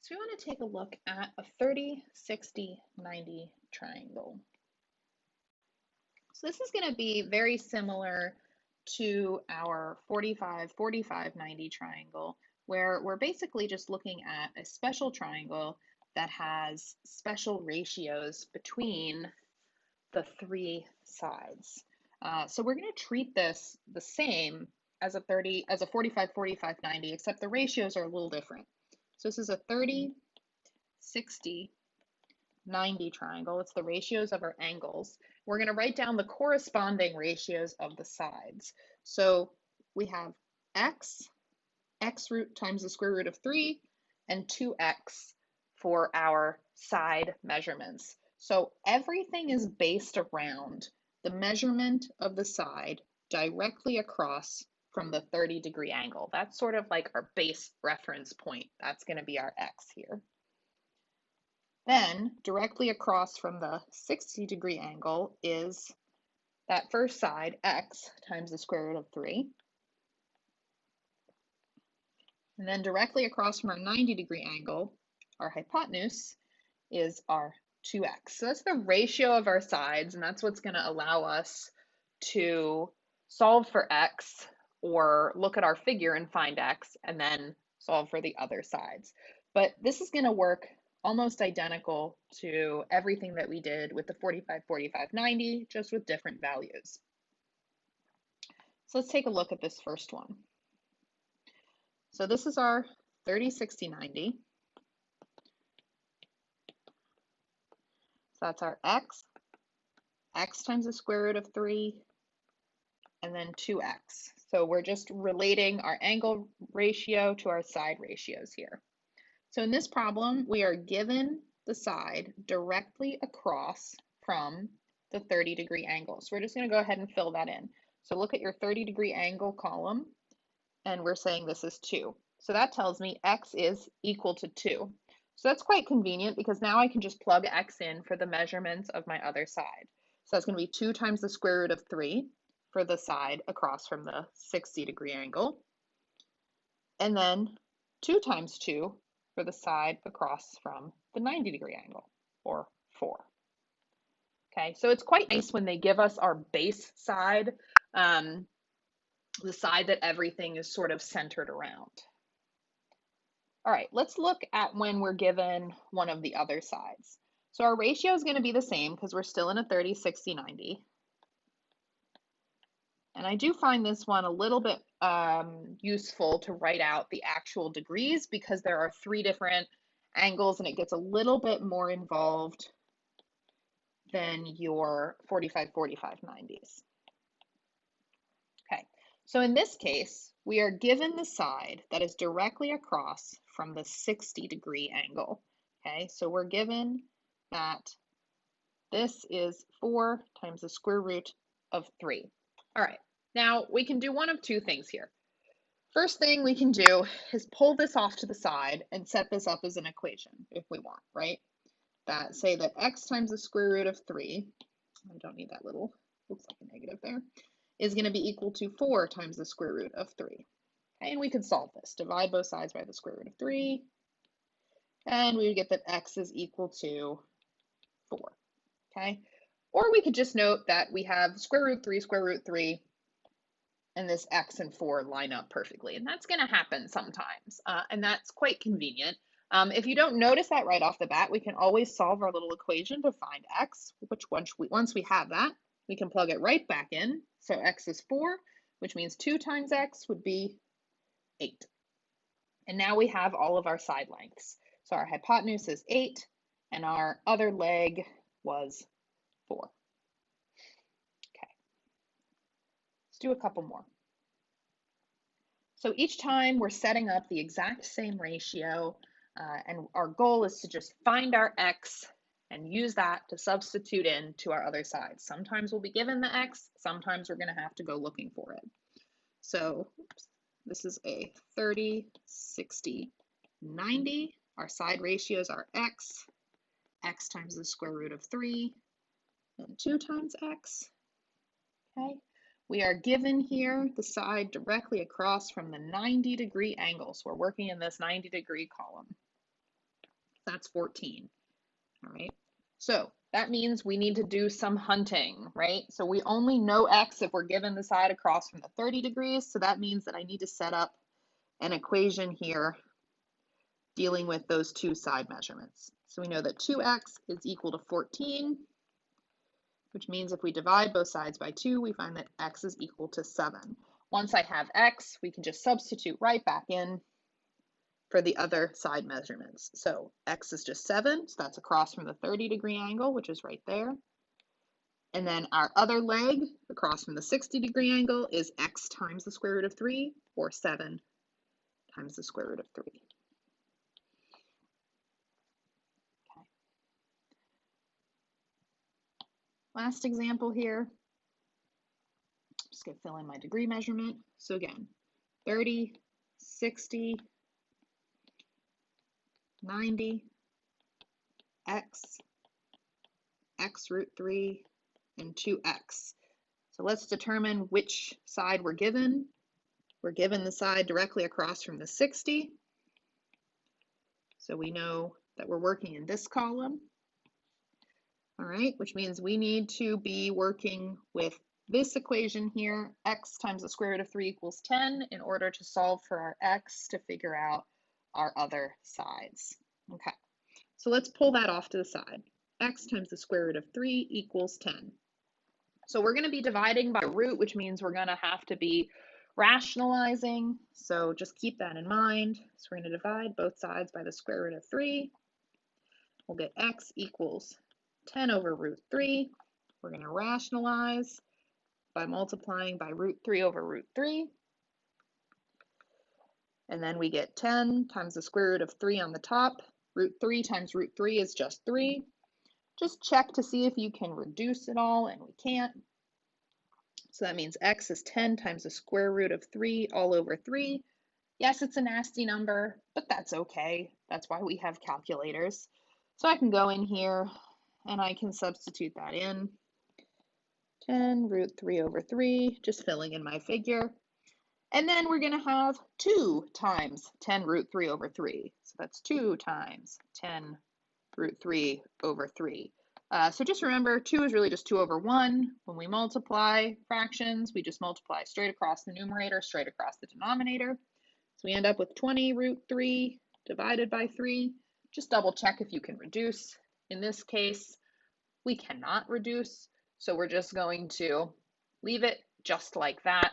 So we want to take a look at a 30, 60, 90 triangle. So this is going to be very similar to our 45, 45, 90 triangle, where we're basically just looking at a special triangle that has special ratios between the three sides. So we're going to treat this the same as a 45, 45, 90, except the ratios are a little different. So this is a 30, 60, 90 triangle. It's the ratios of our angles. We're going to write down the corresponding ratios of the sides. So we have x root times the square root of 3, and 2x for our side measurements. So everything is based around the measurement of the side directly across from the 30-degree angle. That's sort of like our base reference point. That's going to be our x here. Then directly across from the 60-degree angle is that first side, x times the square root of 3. And then directly across from our 90-degree angle, our hypotenuse, is our 2x. So that's the ratio of our sides, and that's what's going to allow us to solve for x or look at our figure and find x, and then solve for the other sides. But this is going to work almost identical to everything that we did with the 45, 45, 90, just with different values. So let's take a look at this first one. So this is our 30, 60, 90. So that's our x times the square root of 3, and then 2x. So we're just relating our angle ratio to our side ratios here. So in this problem, we are given the side directly across from the 30-degree angle. So we're just going to go ahead and fill that in. So look at your 30-degree angle column, and we're saying this is 2. So that tells me x is equal to 2. So that's quite convenient because now I can just plug x in for the measurements of my other side. So that's going to be 2 times the square root of 3 for the side across from the 60-degree angle. And then 2 times 2 for the side across from the 90-degree angle, or 4. Okay, so it's quite nice when they give us our base side, the side that everything is sort of centered around. All right, let's look at when we're given one of the other sides. So our ratio is going to be the same because we're still in a 30, 60, 90. And I do find this one a little bit useful to write out the actual degrees because there are 3 different angles and it gets a little bit more involved than your 45, 45, 90s. Okay, so in this case, we are given the side that is directly across from the 60-degree angle. Okay, so we're given that this is 4 times the square root of 3. All right, now we can do one of 2 things here. First thing we can do is pull this off to the side and set this up as an equation if we want, right? That say that x times the square root of 3, I don't need that little, looks like a negative there, is going to be equal to 4 times the square root of 3. Okay, and we could solve this. Divide both sides by the square root of 3, and we would get that x is equal to 4. Okay, or we could just note that we have square root 3, and this x and 4 line up perfectly. And that's going to happen sometimes, and that's quite convenient. If you don't notice that right off the bat, we can always solve our little equation to find x, which once we have that, we can plug it right back in. So x is 4, which means 2 times x would be 8. And now we have all of our side lengths. So our hypotenuse is 8, and our other leg was 4. Okay, let's do a couple more. So each time we're setting up the exact same ratio, and our goal is to just find our x and use that to substitute in to our other side. Sometimes we'll be given the x, sometimes we're going to have to go looking for it. So this is a 30, 60, 90. Our side ratios are x times the square root of 3, and 2 times x. Okay. We are given here the side directly across from the 90-degree angle. So we're working in this 90-degree column. That's 14. All right. So that means we need to do some hunting, right? So we only know x if we're given the side across from the 30 degrees. So that means that I need to set up an equation here dealing with those two side measurements. So we know that 2x is equal to 14, which means if we divide both sides by 2, we find that x is equal to 7. Once I have x, we can just substitute right back in for the other side measurements. So x is just 7, so that's across from the 30-degree angle, which is right there. And then our other leg across from the 60-degree angle is x times the square root of 3, or 7 times the square root of 3. Okay. Last example here. I'm just going to fill in my degree measurement. So again, 30, 60, 90, x root 3, and 2x. So let's determine which side we're given. We're given the side directly across from the 60. So we know that we're working in this column. All right, which means we need to be working with this equation here, x times the square root of 3 equals 10, in order to solve for our x to figure out our other sides. Okay, so let's pull that off to the side. X times the square root of 3 equals 10. So we're going to be dividing by root, which means we're going to have to be rationalizing. So just keep that in mind. So we're going to divide both sides by the square root of 3. We'll get x equals 10 over root 3. We're going to rationalize by multiplying by root 3 over root 3. And then we get 10 times the square root of 3 on the top. Root 3 times root 3 is just 3. Just check to see if you can reduce it all, and we can't. So that means x is 10 times the square root of 3 all over 3. Yes, it's a nasty number, but that's okay. That's why we have calculators. So I can go in here and I can substitute that in. 10 root 3 over 3, just filling in my figure. And then we're going to have 2 times 10 root 3 over 3. So that's 2 times 10 root 3 over 3. So just remember, 2 is really just 2 over 1. When we multiply fractions, we just multiply straight across the numerator, straight across the denominator. So we end up with 20 root 3 divided by 3. Just double check if you can reduce. In this case, we cannot reduce, so we're just going to leave it just like that.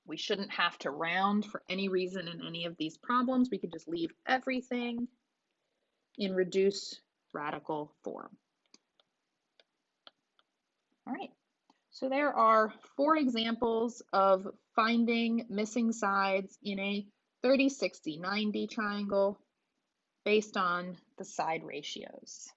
We shouldn't have to round for any reason in any of these problems. We could just leave everything in reduced radical form. All right, so there are 4 examples of finding missing sides in a 30, 60, 90 triangle based on the side ratios.